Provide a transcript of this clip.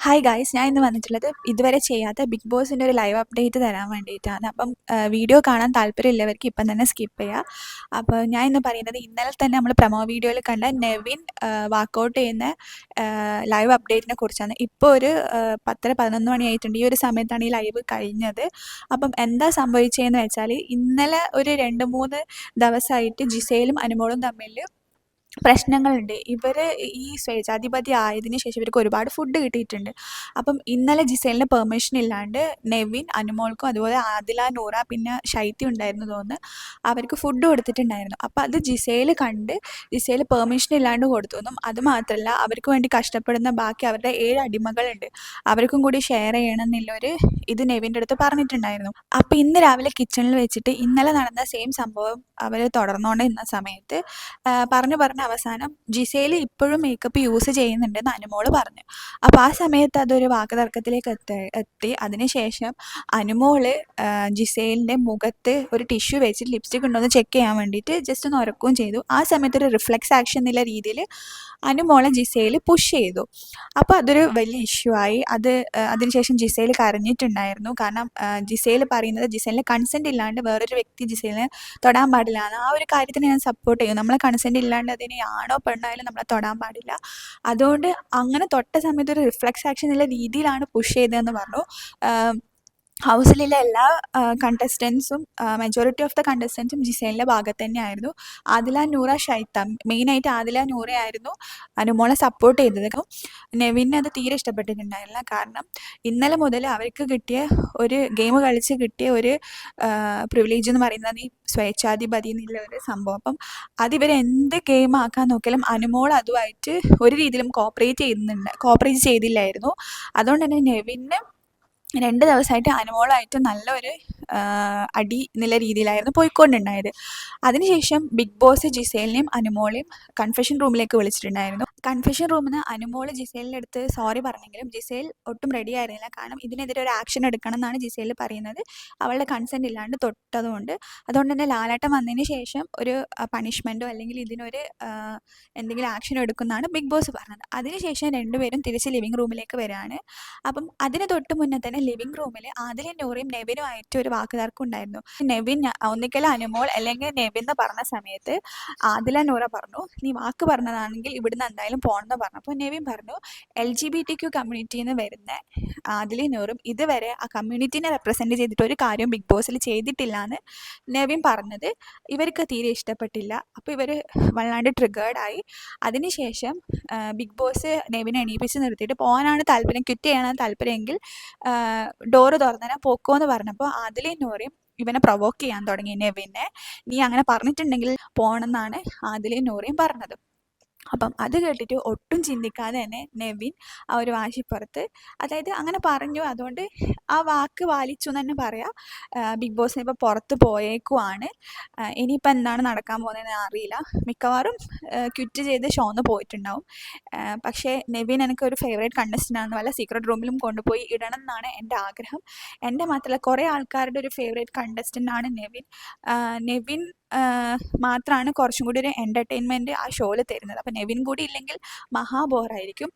Hi guys, ഞാൻ ഇന്ന് വന്നിട്ടുള്ളത് ഇതുവരെ ചെയ്യാത്ത ബിഗ് ബോസിൻ്റെ ഒരു ലൈവ് അപ്ഡേറ്റ് തരാൻ വേണ്ടിയിട്ടാണ്. അപ്പം വീഡിയോ കാണാൻ താല്പര്യമില്ലവർക്ക് ഇപ്പം തന്നെ സ്കിപ്പ് ചെയ്യാം. അപ്പോൾ ഞാൻ ഇന്ന് പറയുന്നത് ഇന്നലെ തന്നെ നമ്മൾ പ്രൊമോ വീഡിയോയിൽ കണ്ട നെവിൻ വാക്കൗട്ട് ചെയ്യുന്ന ലൈവ് അപ്ഡേറ്റിനെ കുറിച്ചാണ്. ഇപ്പോൾ ഒരു 10-11 മണിയായിട്ടുണ്ട്. ഈ ഒരു സമയത്താണ് ഈ ലൈവ് കഴിഞ്ഞത്. അപ്പം എന്താ സംഭവിച്ചതെന്ന് വെച്ചാൽ ഇന്നലെ ഒരു 2-3 ദിവസമായിട്ട് ജിസേലും അനുമോളും തമ്മിൽ പ്രശ്നങ്ങളുണ്ട്. ഇവർ ഈ സ്വേച്ഛാധിപതി ആയതിനു ശേഷം ഇവർക്ക് ഒരുപാട് ഫുഡ് കിട്ടിയിട്ടുണ്ട്. അപ്പം ഇന്നലെ ജിസേലിന് പെർമിഷൻ ഇല്ലാണ്ട് നെവിൻ അനുമോൾക്കും അതുപോലെ ആദില, നൂറ, പിന്നെ ശൈത്യം ഉണ്ടായിരുന്നു തോന്നുന്നു, അവർക്ക് ഫുഡ് കൊടുത്തിട്ടുണ്ടായിരുന്നു. അപ്പം അത് ജിസേൽ കണ്ട് ജിസേൽ പെർമിഷൻ ഇല്ലാണ്ട് കൊടുത്തു എന്നും അതുമാത്രമല്ല അവർക്ക് വേണ്ടി കഷ്ടപ്പെടുന്ന ബാക്കി അവരുടെ 7 അടിമകളുണ്ട്, അവർക്കും കൂടി ഷെയർ ചെയ്യണം എന്നുള്ളൊരു ഇത് നെവിൻ്റെ അടുത്ത് പറഞ്ഞിട്ടുണ്ടായിരുന്നു. അപ്പം ഇന്ന് രാവിലെ കിച്ചണിൽ വെച്ചിട്ട് ഇന്നലെ നടന്ന സെയിം സംഭവം അവർ തുടർന്നുകൊണ്ടിരുന്ന സമയത്ത് പറഞ്ഞ് അവസാനം ജിസേൽ ഇപ്പോഴും മേക്കപ്പ് യൂസ് ചെയ്യുന്നുണ്ടെന്ന് അനുമോള് പറഞ്ഞു. അപ്പോൾ ആ സമയത്ത് അതൊരു വാക്കുതർക്കത്തിലേക്ക് എത്തി. അതിനുശേഷം അനുമോള് ജിസേലിൻ്റെ മുഖത്ത് ഒരു ടിഷ്യൂ വെച്ചിട്ട് ലിപ്സ്റ്റിക് ഉണ്ടോ എന്ന് ചെക്ക് ചെയ്യാൻ വേണ്ടിയിട്ട് ജസ്റ്റ് ഒന്ന് ഉരക്കുകയും ചെയ്തു. ആ സമയത്ത് ഒരു റിഫ്ലെക്സ് ആക്ഷൻ എന്നുള്ള രീതിയിൽ അനുമോളെ ജിസേൽ പുഷ് ചെയ്തു. അപ്പോൾ അതൊരു വലിയ ഇഷ്യൂ ആയി. അതിനുശേഷം ജിസേൽ കരഞ്ഞിട്ടുണ്ടായിരുന്നു. കാരണം ജിസേൽ പറയുന്നത് ജിസേലിന് കൺസെൻറ്റ് ഇല്ലാണ്ട് വേറൊരു വ്യക്തി ജിസേലിനെ തൊടാൻ പാടില്ല എന്ന്. ആ ഒരു കാര്യത്തിന് ഞാൻ സപ്പോർട്ട് ചെയ്യും. നമ്മളെ കൺസെൻറ്റ് ഇല്ലാണ്ട് അതിന് ആണോ പെണ്ണായാലും നമ്മളെ തൊടാൻ പാടില്ല. അതുകൊണ്ട് അങ്ങനെ തൊട്ട സമയത്ത് ഒരു റിഫ്ലെക്സ് ആക്ഷൻ എന്നുള്ള രീതിയിലാണ് പുഷ് ചെയ്തതെന്ന് പറഞ്ഞു. ഹൗസിലുള്ള എല്ലാ കണ്ടസ്റ്റൻസും മെജോറിറ്റി ഓഫ് ദ കണ്ടസ്റ്റൻസും ജിസേലിൻ്റെ ഭാഗത്ത് തന്നെയായിരുന്നു. ആദില, നൂറ, ഷൈത്ത, മെയിനായിട്ട് ആദില, നൂറയായിരുന്നു അനുമോളെ സപ്പോർട്ട് ചെയ്തത്. നെവിന് അത് തീരെ ഇഷ്ടപ്പെട്ടിട്ടുണ്ടായിരുന്നില്ല. കാരണം ഇന്നലെ മുതൽ അവർക്ക് കിട്ടിയ ഒരു ഗെയിം കളിച്ച് കിട്ടിയ ഒരു പ്രിവിലേജ് എന്ന് പറയുന്നത് ഈ സ്വേച്ഛാധിപതി എന്നുള്ള ഒരു സംഭവം. അപ്പം അതിവർ എന്ത് ഗെയിം ആക്കാൻ നോക്കിയാലും അനുമോൾ അതുമായിട്ട് ഒരു രീതിയിലും കോപ്പറേറ്റ് ചെയ്തില്ലായിരുന്നു. അതുകൊണ്ട് തന്നെ നെവിന് 2 ദിവസമായിട്ട് അനുമോളായിട്ട് നല്ലൊരു അടി എന്നുള്ള രീതിയിലായിരുന്നു പോയിക്കൊണ്ടുണ്ടായത്. അതിനുശേഷം ബിഗ് ബോസ് ജിസേലിനെയും അനുമോളെയും കൺഫെഷൻ റൂമിലേക്ക് വിളിച്ചിട്ടുണ്ടായിരുന്നു. കൺഫെഷൻ റൂമിൽ നിന്ന് അനുമോള് ജിസേലിൻ്റെ അടുത്ത് സോറി പറഞ്ഞെങ്കിലും ജിസേൽ ഒട്ടും റെഡി ആയിരുന്നില്ല. കാരണം ഇതിനെതിരെ ഒരു ആക്ഷൻ എടുക്കണം എന്നാണ് ജിസേൽ പറയുന്നത്, അവളുടെ കൺസെൻറ്റ് ഇല്ലാണ്ട് തൊട്ടതുകൊണ്ട്. അതുകൊണ്ട് തന്നെ ലാലേട്ടൻ വന്നതിന് ശേഷം ഒരു പണിഷ്മെൻറ്റോ അല്ലെങ്കിൽ ഇതിനൊരു എന്തെങ്കിലും ആക്ഷൻ എടുക്കുന്നതാണ് ബിഗ് ബോസ് പറഞ്ഞത്. അതിനുശേഷം രണ്ടുപേരും തിരിച്ച് ലിവിങ് റൂമിലേക്ക് വരികയാണ്. അപ്പം അതിന് തൊട്ട് മുന്നേ തന്നെ ലിവിങ് റൂമിൽ ആദിലും നൂറയും നെവിനുമായിട്ട് ഒരു വാക്കുതർക്കം ഉണ്ടായിരുന്നു. നെവിൻ ഒന്നിക്കൽ അനുമോൾ അല്ലെങ്കിൽ നെവിൻ എന്ന് പറഞ്ഞ സമയത്ത് ആദില, നൂറ പറഞ്ഞു നീ വാക്ക് പറഞ്ഞതാണെങ്കിൽ ഇവിടുന്ന് എന്തായാലും പോകണമെന്ന് പറഞ്ഞു. അപ്പോൾ നെവിൻ പറഞ്ഞു LGBTQ കമ്മ്യൂണിറ്റിയിൽ നിന്ന് വരുന്ന ആദിലും നൂറും ഇതുവരെ ആ കമ്മ്യൂണിറ്റീനെ റെപ്രസെൻറ്റ് ചെയ്തിട്ട് ഒരു കാര്യം ബിഗ് ബോസിൽ ചെയ്തിട്ടില്ല എന്ന് നെവിൻ പറഞ്ഞത് ഇവർക്ക് തീരെ ഇഷ്ടപ്പെട്ടില്ല. അപ്പോൾ ഇവർ വല്ലാണ്ട് ട്രിഗേർഡായി. അതിനുശേഷം ബിഗ് ബോസ് നെവിനെ എണീപ്പിച്ച് നിർത്തിയിട്ട് പോകാനാണ് താല്പര്യം, ക്വിറ്റ് ചെയ്യാനാണ് താല്പര്യമെങ്കിൽ ഡോറ് തുറന്നേരാൻ പോക്കോ എന്ന് പറഞ്ഞപ്പോൾ ആദിലയും നൂറയും ഇവനെ പ്രൊവോക്ക് ചെയ്യാൻ തുടങ്ങി നെവിനെ. നീ അങ്ങനെ പറഞ്ഞിട്ടുണ്ടെങ്കിൽ പോകണമെന്നാണ് ആദിലയും നൂറയും പറഞ്ഞത്. അപ്പം അത് കേട്ടിട്ട് ഒട്ടും ചിന്തിക്കാതെ തന്നെ നെവിൻ ആ ഒരു വാശിപ്പുറത്ത്, അതായത് അങ്ങനെ പറഞ്ഞു, അതുകൊണ്ട് ആ വാക്ക് പാലിച്ചു എന്ന് തന്നെ പറയാം. ബിഗ് ബോസിന് ഇപ്പോൾ പുറത്ത് പോയേക്കുവാണ്. ഇനിയിപ്പോൾ എന്താണ് നടക്കാൻ പോകുന്നതെന്ന് അറിയില്ല. മിക്കവാറും ക്വിറ്റ് ചെയ്ത് ഷോന്ന് പോയിട്ടുണ്ടാവും. പക്ഷേ നെവിൻ എനിക്കൊരു ഫേവറേറ്റ് കണ്ടസ്റ്റൻ്റാണ്. വല്ല സീക്രട്ട് റൂമിലും കൊണ്ടുപോയി ഇടണം എന്നാണ് എൻ്റെ ആഗ്രഹം. എൻ്റെ മാത്രമല്ല കുറേ ആൾക്കാരുടെ ഒരു ഫേവറേറ്റ് കണ്ടസ്റ്റൻ്റാണ് നെവിൻ. നെവിൻ മാത്രമാണ് കുറച്ചും കൂടി ഒരു എൻ്റർടൈൻമെൻറ്റ് ആ ഷോയിൽ തരുന്നത്. അപ്പം നെവിൻ കൂടി ഇല്ലെങ്കിൽ മഹാ ബോറായിരിക്കും.